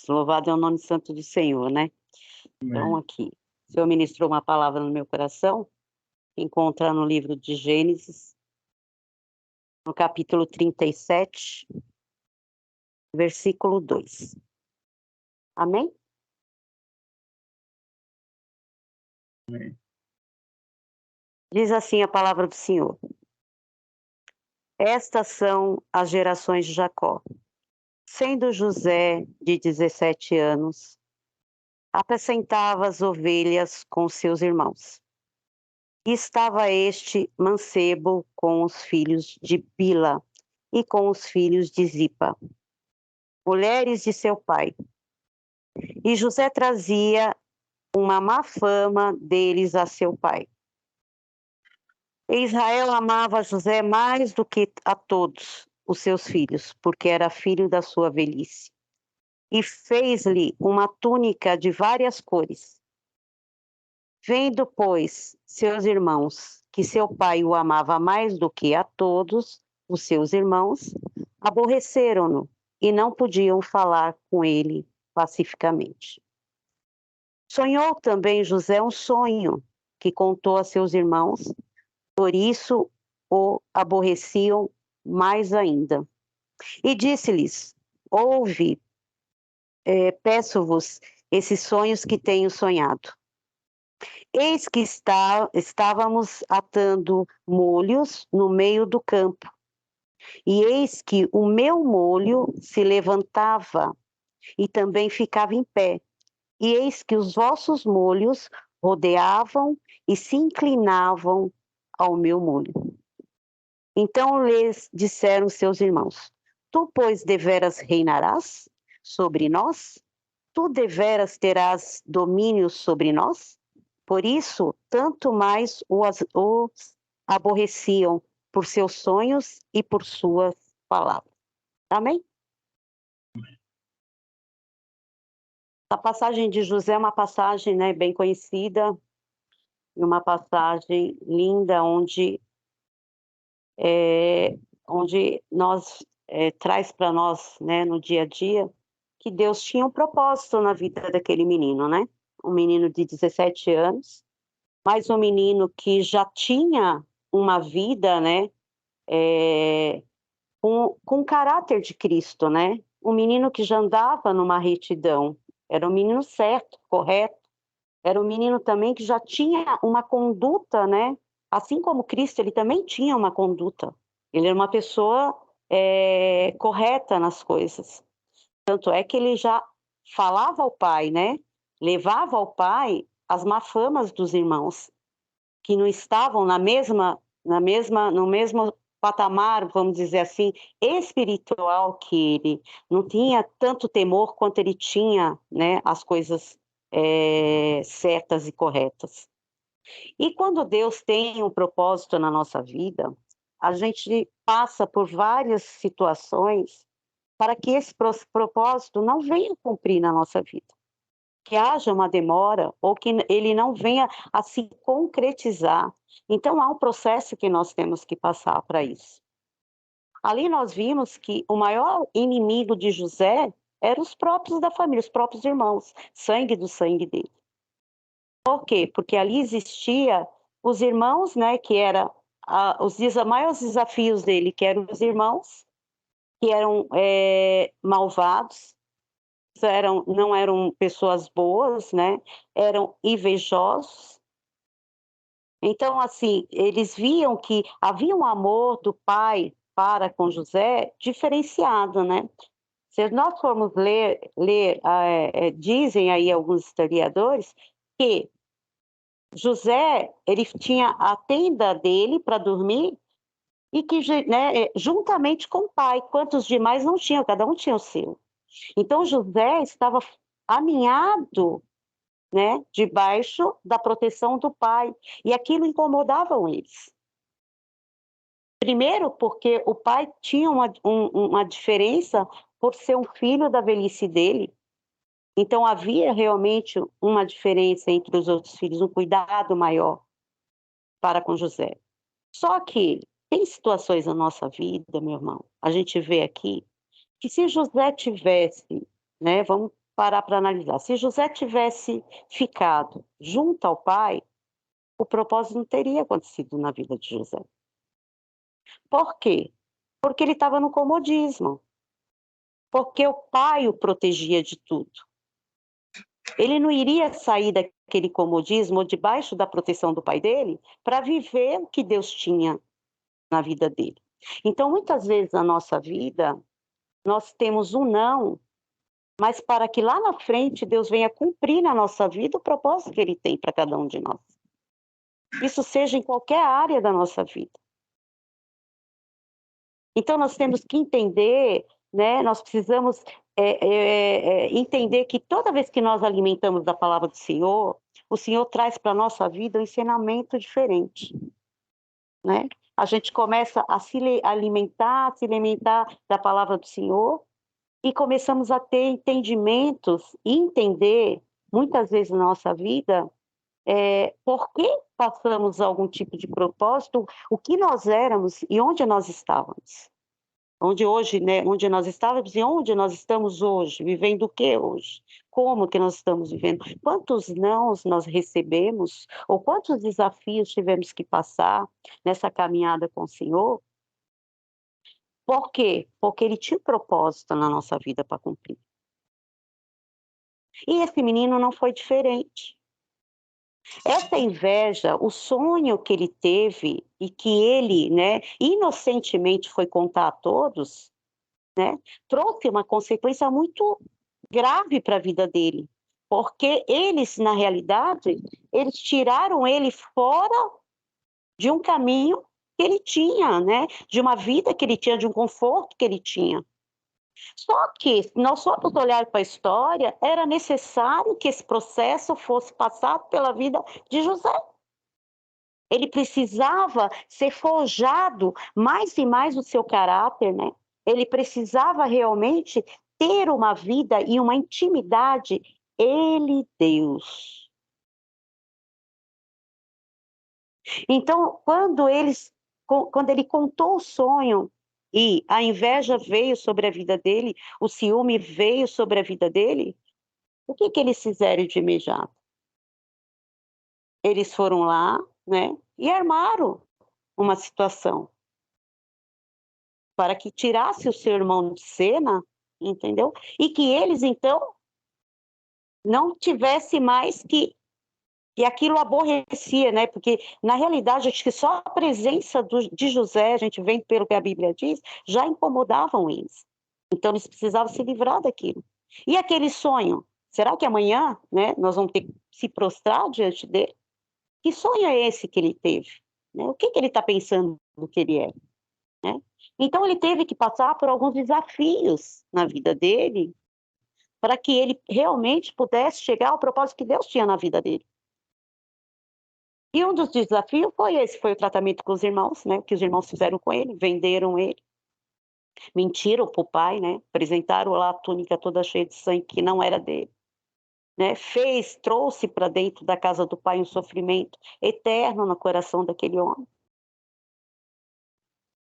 Jesus. Louvado é o nome santo do Senhor, né? Então, aqui, o Senhor ministrou uma palavra no meu coração, encontra no livro de Gênesis, no capítulo 37, versículo 2. Amém? Amém. Diz assim a palavra do Senhor. Estas são as gerações de Jacó. Sendo José de 17 anos, apacentava as ovelhas com seus irmãos. E estava este mancebo com os filhos de Bila e com os filhos de Zipa, mulheres de seu pai. E José trazia uma má fama deles a seu pai. E Israel amava José mais do que a todos os seus filhos, porque era filho da sua velhice. E fez-lhe uma túnica de várias cores. Vendo, pois, seus irmãos que seu pai o amava mais do que a todos os seus irmãos, aborreceram-no e não podiam falar com ele pacificamente. Sonhou também José um sonho que contou a seus irmãos, por isso o aborreciam mais ainda. E disse-lhes: ouve, peço-vos esses sonhos que tenho sonhado. Eis que estávamos atando molhos no meio do campo, e eis que o meu molho se levantava e também ficava em pé, e eis que os vossos molhos rodeavam e se inclinavam ao meu molho. Então lhes disseram seus irmãos: tu, pois, deveras reinarás sobre nós? Tu deveras terás domínio sobre nós? Por isso, tanto mais os aborreciam por seus sonhos e por suas palavras. Amém? A passagem de José é uma passagem, né, bem conhecida, e uma passagem linda, onde traz para nós, né, no dia a dia, que Deus tinha um propósito na vida daquele menino, né? Um menino de 17 anos, mas um menino que já tinha uma vida, né, com caráter de Cristo, né? Um menino que já andava numa retidão, era um menino certo, correto, era um menino também que já tinha uma conduta, né? Assim como Cristo, ele também tinha uma conduta. Ele era uma pessoa correta nas coisas. Tanto é que ele já falava ao pai, né? Levava ao pai as má famas dos irmãos, que não estavam no mesmo patamar, vamos dizer assim, espiritual que ele. Não tinha tanto temor quanto ele tinha, né? As coisas certas e corretas. E quando Deus tem um propósito na nossa vida, a gente passa por várias situações para que esse propósito não venha cumprir na nossa vida. Que haja uma demora ou que ele não venha a se concretizar. Então, há um processo que nós temos que passar para isso. Ali nós vimos que o maior inimigo de José eram os próprios da família, os próprios irmãos, sangue do sangue dele. Por quê? Porque ali existia os irmãos, né, que eram os maiores desafios dele, que eram os irmãos, que eram malvados, não eram pessoas boas, né? Eram invejosos. Então, assim, eles viam que havia um amor do pai para com José diferenciado, né? Se nós formos ler dizem aí alguns historiadores que José, ele tinha a tenda dele para dormir e que, né, juntamente com o pai, quantos demais não tinham, cada um tinha o seu. Então, José estava aninhado, né, debaixo da proteção do pai, e aquilo incomodava eles. Primeiro, porque o pai tinha uma diferença por ser um filho da velhice dele. Então, havia realmente uma diferença entre os outros filhos, um cuidado maior para com José. Só que tem situações na nossa vida, meu irmão, a gente vê aqui, que se José tivesse, né, vamos parar para analisar. Se José tivesse ficado junto ao pai, o propósito não teria acontecido na vida de José. Por quê? Porque ele estava no comodismo. Porque o pai o protegia de tudo. Ele não iria sair daquele comodismo ou debaixo da proteção do pai dele para viver o que Deus tinha na vida dele. Então, muitas vezes na nossa vida, nós temos um não, mas para que lá na frente Deus venha cumprir na nossa vida o propósito que Ele tem para cada um de nós. Isso seja em qualquer área da nossa vida. Então, nós temos que entender, né? Nós precisamos entender que toda vez que nós alimentamos da palavra do Senhor, o Senhor traz para a nossa vida um ensinamento diferente, né? A gente começa a se alimentar da palavra do Senhor e começamos a ter entendimentos e entender, muitas vezes na nossa vida, por que passamos algum tipo de propósito, o que nós éramos e onde nós estávamos. Onde hoje, né, onde nós estávamos e onde nós estamos hoje, vivendo o que hoje? Como que nós estamos vivendo? Quantos nãos nós recebemos ou quantos desafios tivemos que passar nessa caminhada com o Senhor? Por quê? Porque Ele tinha um propósito na nossa vida para cumprir. E esse menino não foi diferente. Essa inveja, o sonho que ele teve e que ele, né, inocentemente foi contar a todos, né, trouxe uma consequência muito grave para a vida dele, porque eles, na realidade, eles tiraram ele fora de um caminho que ele tinha, né, de uma vida que ele tinha, de um conforto que ele tinha. Só que, se nós formos olhar para a história, era necessário que esse processo fosse passado pela vida de José. Ele precisava ser forjado mais e mais o seu caráter, né? Ele precisava realmente ter uma vida e uma intimidade, ele, Deus. Então, quando ele contou o sonho e a inveja veio sobre a vida dele, o ciúme veio sobre a vida dele, o que eles fizeram de imediato? Eles foram lá, né, e armaram uma situação para que tirasse o seu irmão de cena, entendeu? E que eles, então, não tivesse mais que aquilo aborrecia, né? Porque, na realidade, acho que só a presença de José, a gente vem pelo que a Bíblia diz, já incomodavam eles. Então, eles precisavam se livrar daquilo. E aquele sonho? Será que amanhã, né, nós vamos ter que se prostrar diante dele? Que sonho é esse que ele teve? Né? O que ele está pensando do que ele é? Né? Então, ele teve que passar por alguns desafios na vida dele para que ele realmente pudesse chegar ao propósito que Deus tinha na vida dele. E um dos desafios foi esse, foi o tratamento com os irmãos, né, que os irmãos fizeram com ele, venderam ele, mentiram para o pai, né, apresentaram lá a túnica toda cheia de sangue que não era dele, né, trouxe para dentro da casa do pai um sofrimento eterno no coração daquele homem.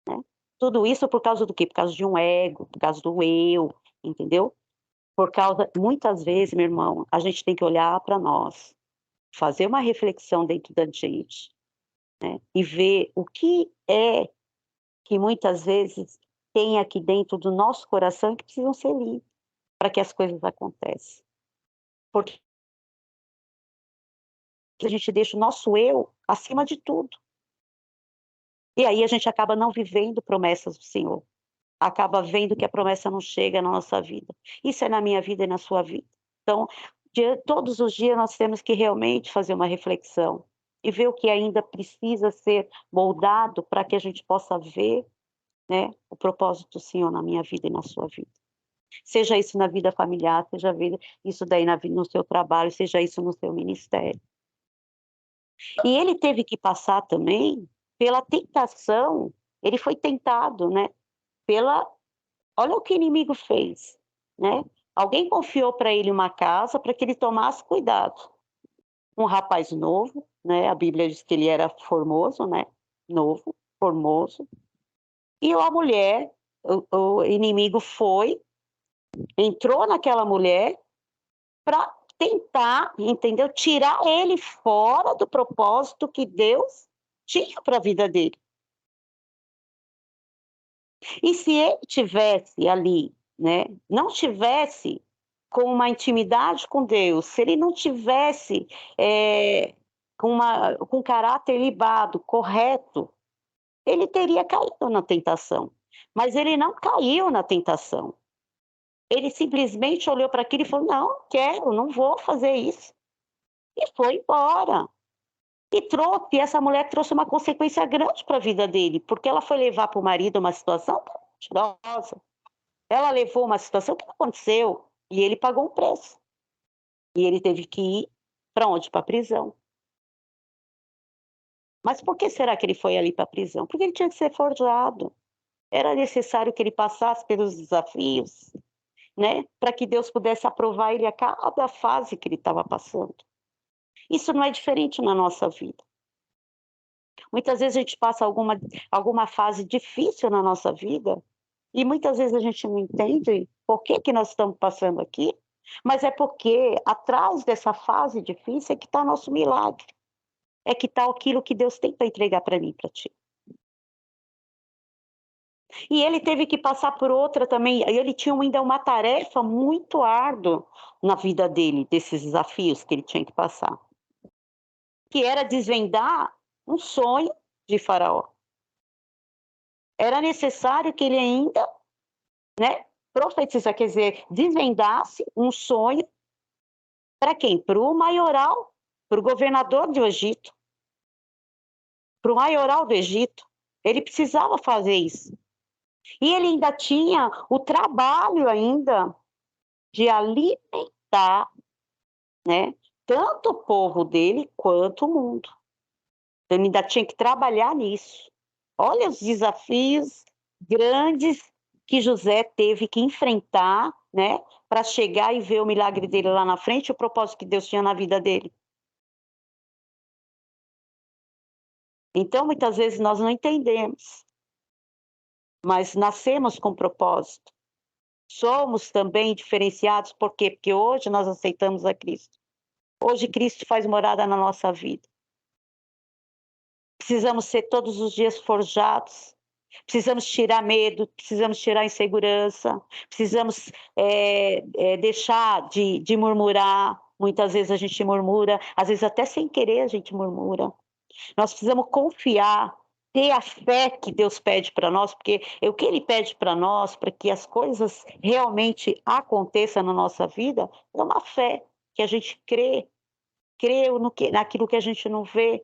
Né? Tudo isso por causa do quê? Por causa de um ego, por causa do eu, entendeu? Por causa, muitas vezes, meu irmão, a gente tem que olhar para nós, fazer uma reflexão dentro da gente, né? E ver o que é que muitas vezes tem aqui dentro do nosso coração que precisam ser limpos para que as coisas aconteçam. Porque a gente deixa o nosso eu acima de tudo. E aí a gente acaba não vivendo promessas do Senhor. Acaba vendo que a promessa não chega na nossa vida. Isso é na minha vida e na sua vida. Então, todos os dias nós temos que realmente fazer uma reflexão e ver o que ainda precisa ser moldado para que a gente possa ver, né, o propósito do Senhor na minha vida e na sua vida. Seja isso na vida familiar, seja isso daí no seu trabalho, seja isso no seu ministério. E ele teve que passar também pela tentação, ele foi tentado, né, olha o que o inimigo fez, né? Alguém confiou para ele uma casa para que ele tomasse cuidado. Um rapaz novo, né? A Bíblia diz que ele era formoso, né? Novo, formoso. E a mulher, o inimigo entrou naquela mulher para tentar, entendeu? Tirar ele fora do propósito que Deus tinha para a vida dele. E se ele tivesse ali, né, não tivesse com uma intimidade com Deus, se ele não tivesse com caráter libado, correto, ele teria caído na tentação. Mas ele não caiu na tentação. Ele simplesmente olhou para aquilo e falou: não quero, não vou fazer isso. E foi embora. E essa mulher trouxe uma consequência grande para a vida dele, porque ela foi levar para o marido uma situação mentirosa. Ela levou uma situação que não aconteceu e ele pagou um preço. E ele teve que ir para onde? Para a prisão. Mas por que será que ele foi ali para a prisão? Porque ele tinha que ser forjado. Era necessário que ele passasse pelos desafios, né? Para que Deus pudesse aprovar ele a cada fase que ele estava passando. Isso não é diferente na nossa vida. Muitas vezes a gente passa alguma fase difícil na nossa vida e muitas vezes a gente não entende por que nós estamos passando aqui, mas é porque atrás dessa fase difícil é que está nosso milagre, é que está aquilo que Deus tem para entregar para mim e para ti. E ele teve que passar por outra também, ele tinha ainda uma tarefa muito árdua na vida dele, desses desafios que ele tinha que passar, que era desvendar um sonho de Faraó. Era necessário que ele ainda, né, profetizar, quer dizer, desvendasse um sonho para quem? Para o maioral, para o governador do Egito, para o maioral do Egito. Ele precisava fazer isso. E ele ainda tinha o trabalho ainda de alimentar, né, tanto o povo dele quanto o mundo. Ele ainda tinha que trabalhar nisso. Olha os desafios grandes que José teve que enfrentar, né, para chegar e ver o milagre dele lá na frente, o propósito que Deus tinha na vida dele. Então, muitas vezes nós não entendemos, mas nascemos com propósito. Somos também diferenciados, por quê? Porque hoje nós aceitamos a Cristo. Hoje Cristo faz morada na nossa vida. Precisamos ser todos os dias forjados. Precisamos tirar medo, precisamos tirar insegurança, precisamos deixar de murmurar. Muitas vezes a gente murmura, às vezes até sem querer a gente murmura. Nós precisamos confiar, ter a fé que Deus pede para nós, porque o que Ele pede para nós, para que as coisas realmente aconteçam na nossa vida, é uma fé que a gente crê naquilo que a gente não vê.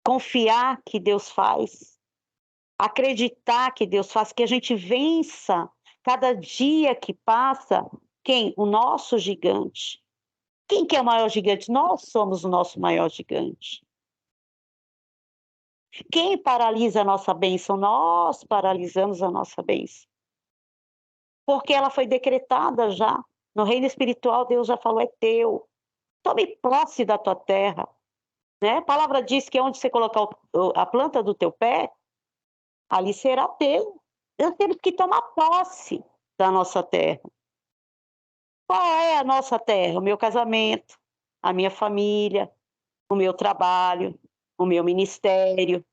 Confiar que Deus faz. Acreditar que Deus faz, que a gente vença cada dia que passa. Quem? O nosso gigante. Quem que é o maior gigante? Nós somos o nosso maior gigante. Quem paralisa a nossa bênção? Nós paralisamos a nossa bênção. Porque ela foi decretada já. No reino espiritual, Deus já falou, é teu. Tome posse da tua terra. Né? A palavra diz que onde você colocar a planta do teu pé, ali será teu. Nós temos que tomar posse da nossa terra. Qual é a nossa terra? O meu casamento, a minha família, o meu trabalho, o meu ministério,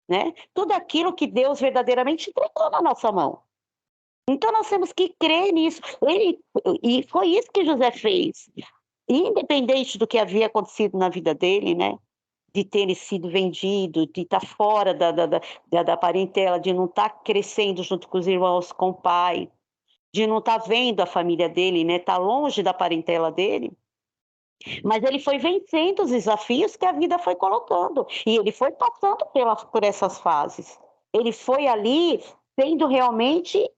né? Tudo aquilo que Deus verdadeiramente entregou na nossa mão. Então nós temos que crer nisso. E foi isso que José fez. Independente do que havia acontecido na vida dele, né? De ter sido vendido, de estar fora da parentela, de não estar crescendo junto com os irmãos, com o pai, de não estar vendo a família dele, né? Estar longe da parentela dele. Mas ele foi vencendo os desafios que a vida foi colocando. E ele foi passando por essas fases. Ele foi ali sendo realmente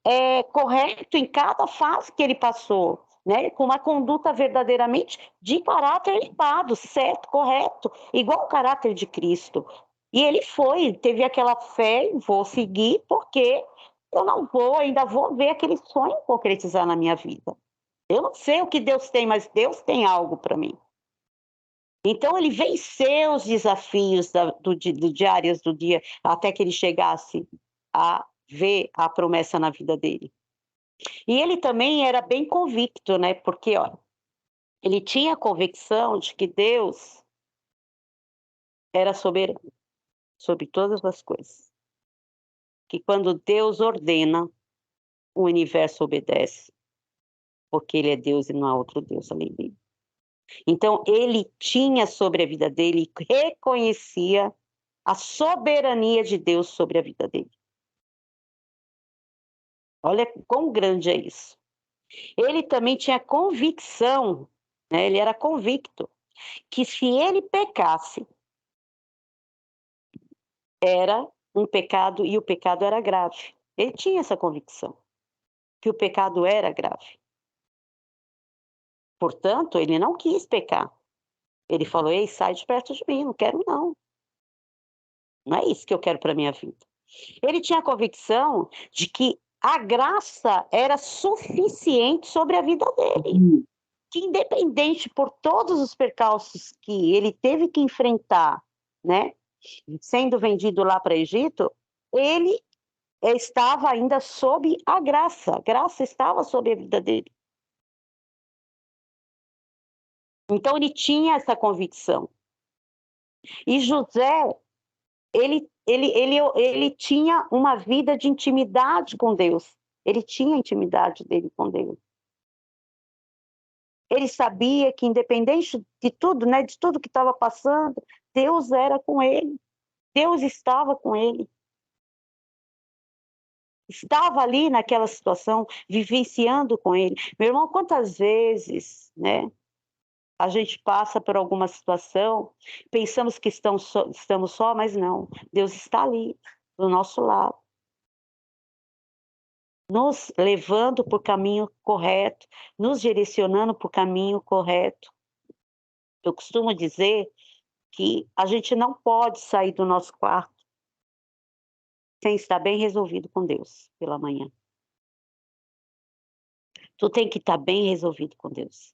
correto em cada fase que ele passou. Né, com uma conduta verdadeiramente de caráter limpado, certo, correto, igual o caráter de Cristo. E ele teve aquela fé, vou seguir, porque eu não ainda vou ver aquele sonho concretizar na minha vida. Eu não sei o que Deus tem, mas Deus tem algo para mim. Então ele venceu os desafios diários do dia, até que ele chegasse a ver a promessa na vida dele. E ele também era bem convicto, né? Porque, ó, Ele tinha a convicção de que Deus era soberano sobre todas as coisas. Que quando Deus ordena, o universo obedece, porque ele é Deus e não há outro Deus além dele. Então, ele tinha sobre a vida dele, reconhecia a soberania de Deus sobre a vida dele. Olha quão grande é isso. Ele também tinha convicção, né? Ele era convicto, que se ele pecasse, era um pecado e o pecado era grave. Ele tinha essa convicção, que o pecado era grave. Portanto, ele não quis pecar. Ele falou: ei, sai de perto de mim, não quero não. Não é isso que eu quero para minha vida. Ele tinha a convicção de que a graça era suficiente sobre a vida dele. Que independente por todos os percalços que ele teve que enfrentar, né, sendo vendido lá para Egito, ele estava ainda sob a graça estava sobre a vida dele. Então ele tinha essa convicção. E José, ele tinha uma vida de intimidade com Deus. Ele tinha a intimidade dele com Deus. Ele sabia que independente de tudo, né, de tudo que estava passando, Deus era com ele. Deus estava com ele. Estava ali naquela situação, vivenciando com ele. Meu irmão, quantas vezes, né, a gente passa por alguma situação, pensamos que estamos só, mas não. Deus está ali, do nosso lado, nos levando por caminho correto, nos direcionando por caminho correto. Eu costumo dizer que a gente não pode sair do nosso quarto sem estar bem resolvido com Deus pela manhã. Tu tem que estar bem resolvido com Deus.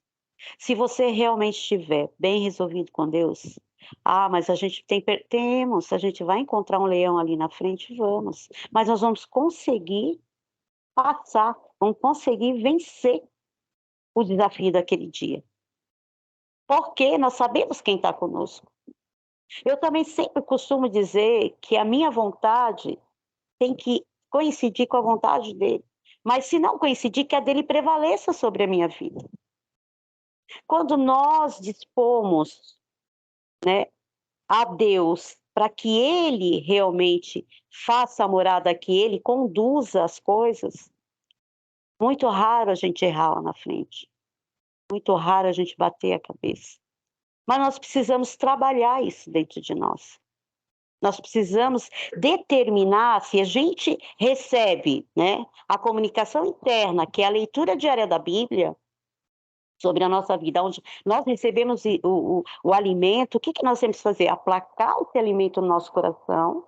Se você realmente estiver bem resolvido com Deus, mas a gente temos, a gente vai encontrar um leão ali na frente, vamos. Mas nós vamos conseguir passar, vamos conseguir vencer o desafio daquele dia. Porque nós sabemos quem está conosco. Eu também sempre costumo dizer que a minha vontade tem que coincidir com a vontade dele. Mas se não coincidir, que a dele prevaleça sobre a minha vida. Quando nós dispomos, né, a Deus para que ele realmente faça a morada, que ele conduza as coisas, muito raro a gente errar lá na frente. Muito raro a gente bater a cabeça. Mas nós precisamos trabalhar isso dentro de nós. Nós precisamos determinar se a gente recebe, né, a comunicação interna, que é a leitura diária da Bíblia, sobre a nossa vida, onde nós recebemos o alimento, o que nós temos que fazer? Aplacar esse alimento no nosso coração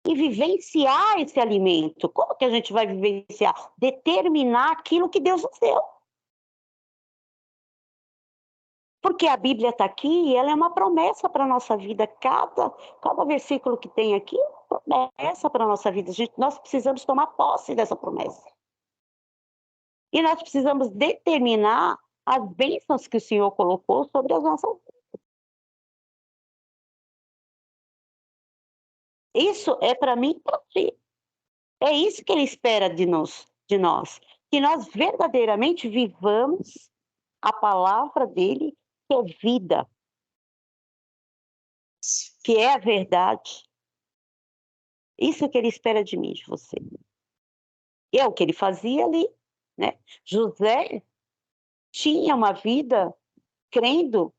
e vivenciar esse alimento. Como que a gente vai vivenciar? Determinar aquilo que Deus nos deu. Porque a Bíblia está aqui e ela é uma promessa para a nossa vida. Cada versículo que tem aqui é uma promessa para a nossa vida. Nós precisamos tomar posse dessa promessa. E nós precisamos determinar as bênçãos que o Senhor colocou sobre as nossas vidas. Isso é para mim e para ti. É isso que Ele espera de nós. Que nós verdadeiramente vivamos a palavra dEle, que é vida, que é a verdade. Isso que Ele espera de mim, de você. E é o que ele fazia ali, né? José tinha uma vida crendo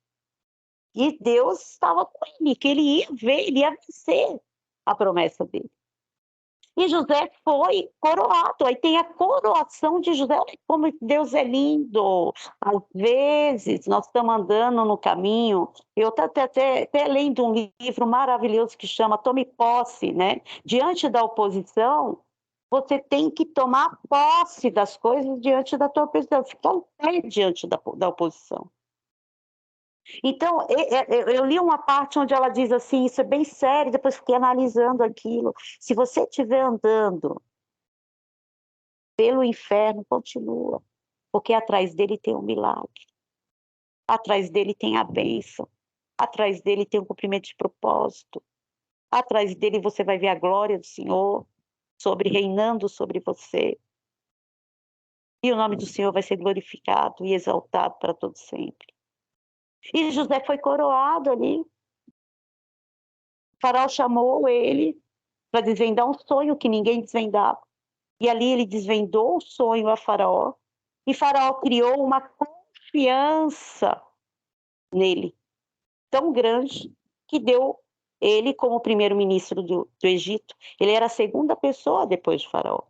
que Deus estava com ele, que ele ia ver, ele ia vencer a promessa dele. E José foi coroado. Aí tem a coroação de José. Olha como Deus é lindo. Às vezes, nós estamos andando no caminho. Eu estou até lendo um livro maravilhoso que chama Tome Posse, né? Diante da oposição, você tem que tomar posse das coisas diante da tua oposição. Ficar em pé diante da oposição. Então, eu li uma parte onde ela diz assim, isso é bem sério, depois fiquei analisando aquilo. Se você estiver andando pelo inferno, continua, porque atrás dele tem um milagre. Atrás dele tem a bênção. Atrás dele tem o cumprimento de propósito. Atrás dele você vai ver a glória do Senhor reinando sobre você. E o nome do Senhor vai ser glorificado e exaltado para todo sempre. E José foi coroado ali. O faraó chamou ele para desvendar um sonho que ninguém desvendava. E ali ele desvendou o sonho a Faraó. E Faraó criou uma confiança nele tão grande que deu ele como primeiro-ministro do Egito. Ele era a segunda pessoa depois de Faraó.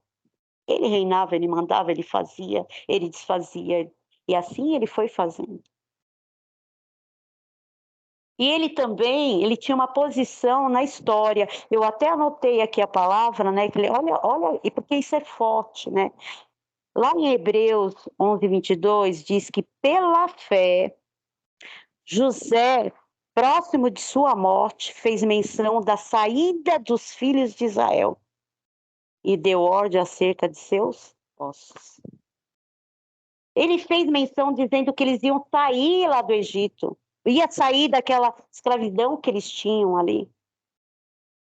Ele reinava, ele mandava, ele fazia, ele desfazia. E assim ele foi fazendo. E ele também, ele tinha uma posição na história. Eu até anotei aqui a palavra, né? Falei, olha, e porque isso é forte, né? Lá em Hebreus 11:22 diz que pela fé José, próximo de sua morte, fez menção da saída dos filhos de Israel e deu ordem acerca de seus ossos. Ele fez menção dizendo que eles iam sair lá do Egito, ia sair daquela escravidão que eles tinham ali.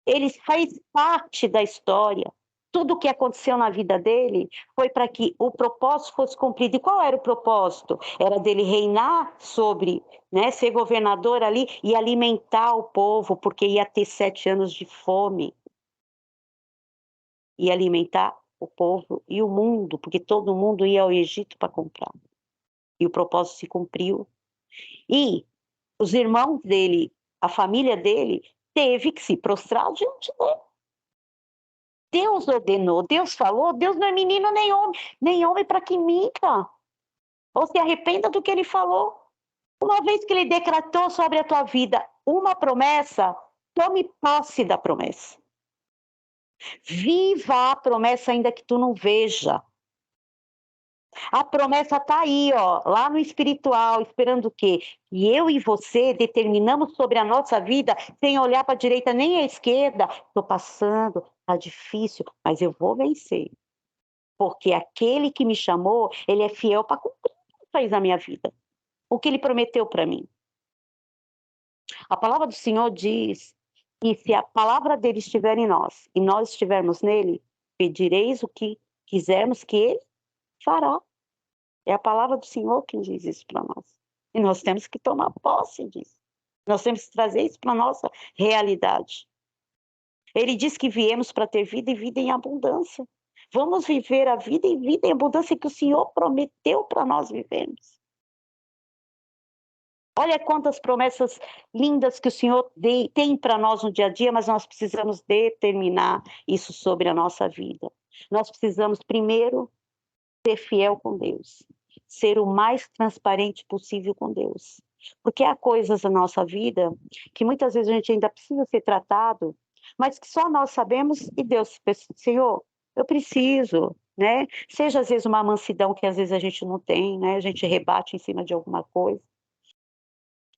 Ele faz parte da história. Tudo o que aconteceu na vida dele foi para que o propósito fosse cumprido. E qual era o propósito? Era dele reinar sobre, né, ser governador ali e alimentar o povo, porque ia ter 7 anos de fome. E alimentar o povo e o mundo, porque todo mundo ia ao Egito para comprar. E o propósito se cumpriu. E os irmãos dele, a família dele, teve que se prostrar diante dele. Deus ordenou, Deus falou, Deus não é menino nem homem para que minta. Ou se arrependa do que ele falou. Uma vez que ele decretou sobre a tua vida uma promessa, tome posse da promessa. Viva a promessa ainda que tu não veja. A promessa está aí, ó, lá no espiritual, esperando o quê? E eu e você determinamos sobre a nossa vida sem olhar para a direita nem à esquerda. Estou passando, está difícil, mas eu vou vencer. Porque aquele que me chamou, ele é fiel para cumprir o que fez na minha vida. O que ele prometeu para mim. A palavra do Senhor diz que se a palavra dele estiver em nós e nós estivermos nele, pedireis o que quisermos que ele fará. É a palavra do Senhor que diz isso para nós. E nós temos que tomar posse disso. Nós temos que trazer isso para a nossa realidade. Ele diz que viemos para ter vida e vida em abundância. Vamos viver a vida e vida em abundância que o Senhor prometeu para nós vivermos. Olha quantas promessas lindas que o Senhor tem para nós no dia a dia, mas nós precisamos determinar isso sobre a nossa vida. Nós precisamos, primeiro, ser fiel com Deus, ser o mais transparente possível com Deus. Porque há coisas na nossa vida que muitas vezes a gente ainda precisa ser tratado, mas que só nós sabemos e Deus, Senhor, eu preciso, né? Seja às vezes uma mansidão que às vezes a gente não tem, né? A gente rebate em cima de alguma coisa,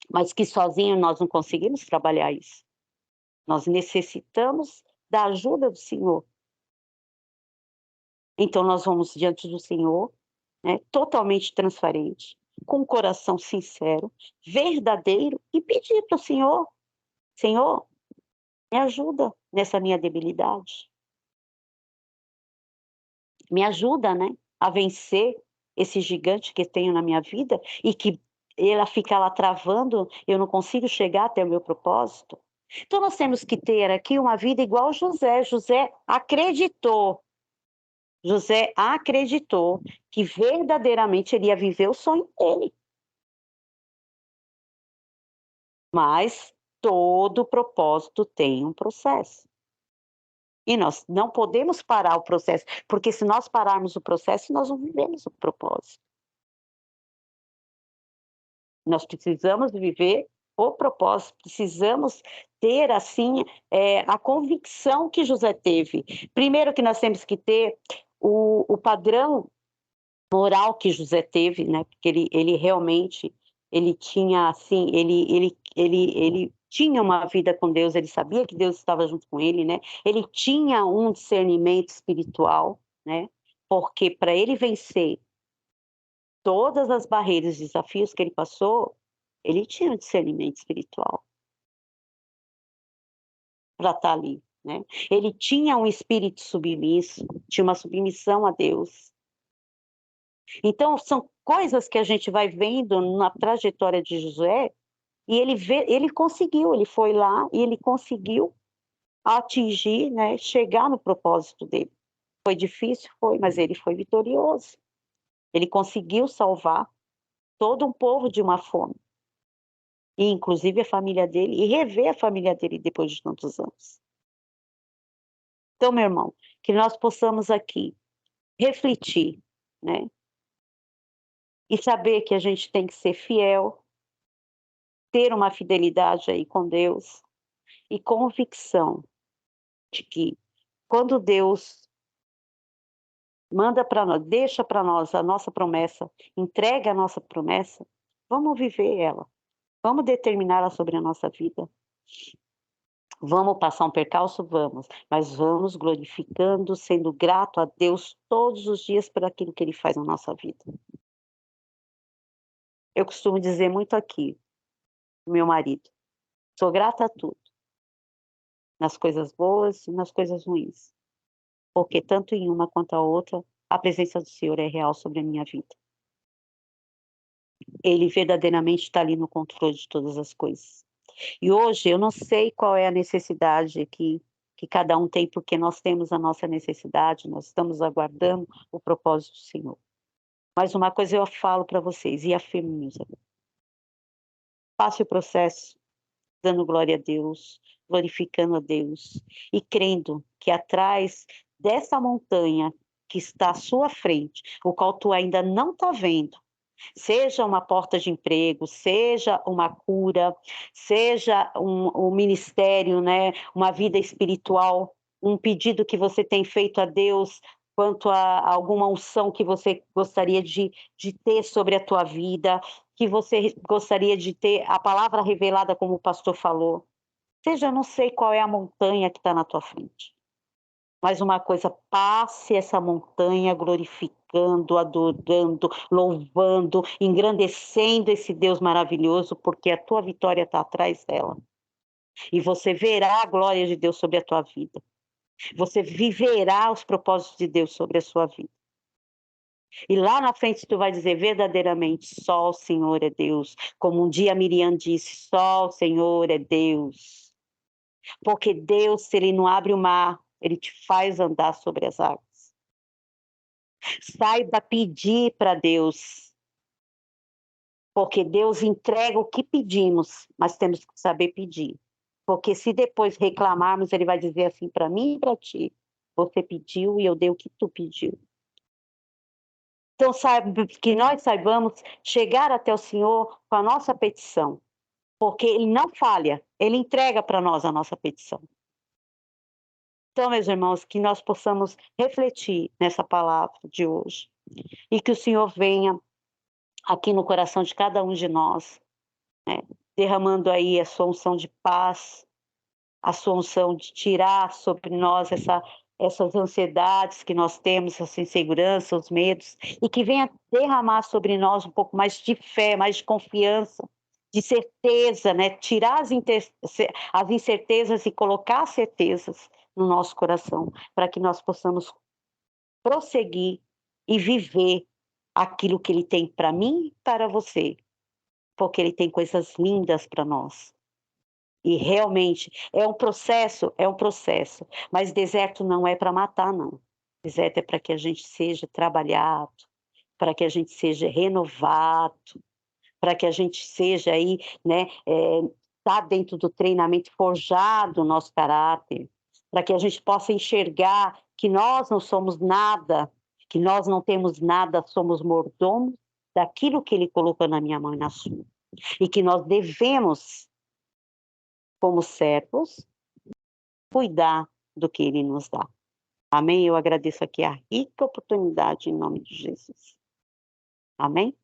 mas que sozinho nós não conseguimos trabalhar isso. Nós necessitamos da ajuda do Senhor. Então nós vamos diante do Senhor, né, totalmente transparente, com um coração sincero, verdadeiro, e pedir para o Senhor: Senhor, me ajuda nessa minha debilidade. Me ajuda, né, a vencer esse gigante que tenho na minha vida e que ela fica lá travando, eu não consigo chegar até o meu propósito. Então nós temos que ter aqui uma vida igual José. José acreditou que verdadeiramente ele ia viver o sonho dele. Mas todo propósito tem um processo. E nós não podemos parar o processo, porque se nós pararmos o processo, nós não vivemos o propósito. Nós precisamos viver o propósito, precisamos ter, assim, a convicção que José teve. Primeiro que nós temos que ter o padrão moral que José teve, né? Porque ele realmente, ele tinha, assim, ele tinha uma vida com Deus, ele sabia que Deus estava junto com ele, né? Ele tinha um discernimento espiritual, né? Porque para ele vencer todas as barreiras e desafios que ele passou, Ele tinha um discernimento espiritual para estar ali, né? Ele tinha um espírito submisso, tinha uma submissão a Deus. Então, são coisas que a gente vai vendo na trajetória de Josué, e ele conseguiu, ele foi lá e ele conseguiu atingir, né, chegar no propósito dele. Foi difícil? Foi, mas ele foi vitorioso. Ele conseguiu salvar todo um povo de uma fome, e inclusive a família dele, e rever a família dele depois de tantos anos. Então, meu irmão, que nós possamos aqui refletir, né? E saber que a gente tem que ser fiel, ter uma fidelidade aí com Deus e convicção de que quando Deus manda para nós, deixa para nós a nossa promessa, entrega a nossa promessa, vamos viver ela, vamos determiná-la sobre a nossa vida. Vamos passar um percalço? Vamos, mas vamos glorificando, sendo grato a Deus todos os dias por aquilo que Ele faz na nossa vida. Eu costumo dizer muito aqui, meu marido, sou grata a tudo, nas coisas boas e nas coisas ruins, porque tanto em uma quanto a outra, a presença do Senhor é real sobre a minha vida. Ele verdadeiramente está ali no controle de todas as coisas. E hoje eu não sei qual é a necessidade que cada um tem, porque nós temos a nossa necessidade, nós estamos aguardando o propósito do Senhor. Mas uma coisa eu falo para vocês e afirmo, meus amigos. Passe o processo, dando glória a Deus, glorificando a Deus e crendo que atrás dessa montanha que está à sua frente, o qual tu ainda não está vendo, seja uma porta de emprego, seja uma cura, seja um ministério, né, uma vida espiritual, um pedido que você tem feito a Deus quanto a alguma unção que você gostaria de ter sobre a tua vida, que você gostaria de ter a palavra revelada, como o pastor falou. Seja, não sei qual é a montanha que está na tua frente. Mas uma coisa, passe essa montanha glorificando, adorando, louvando, engrandecendo esse Deus maravilhoso, porque a tua vitória está atrás dela. E você verá a glória de Deus sobre a tua vida. Você viverá os propósitos de Deus sobre a sua vida. E lá na frente tu vai dizer verdadeiramente, só o Senhor é Deus. Como um dia Miriam disse, só o Senhor é Deus. Porque Deus, se Ele não abre o mar, Ele te faz andar sobre as águas. Saiba pedir para Deus, porque Deus entrega o que pedimos, mas temos que saber pedir. Porque se depois reclamarmos, Ele vai dizer assim para mim e para ti, você pediu e eu dei o que tu pediu. Então, que nós saibamos chegar até o Senhor com a nossa petição, porque Ele não falha, Ele entrega para nós a nossa petição. Então, meus irmãos, que nós possamos refletir nessa palavra de hoje e que o Senhor venha aqui no coração de cada um de nós, né, derramando aí a sua unção de paz, a sua unção de tirar sobre nós essas ansiedades que nós temos, essa insegurança, os medos, e que venha derramar sobre nós um pouco mais de fé, mais de confiança, de certeza, né? Tirar as incertezas e colocar certezas no nosso coração, para que nós possamos prosseguir e viver aquilo que Ele tem para mim e para você, porque Ele tem coisas lindas para nós. E realmente é um processo, mas deserto não é para matar, não. Deserto é para que a gente seja trabalhado, para que a gente seja renovado, para que a gente seja aí, né, tá dentro do treinamento forjado o nosso caráter, para que a gente possa enxergar que nós não somos nada, que nós não temos nada, somos mordomos daquilo que Ele colocou na minha mão e na sua. E que nós devemos, como servos, cuidar do que Ele nos dá. Amém? Eu agradeço aqui a rica oportunidade em nome de Jesus. Amém?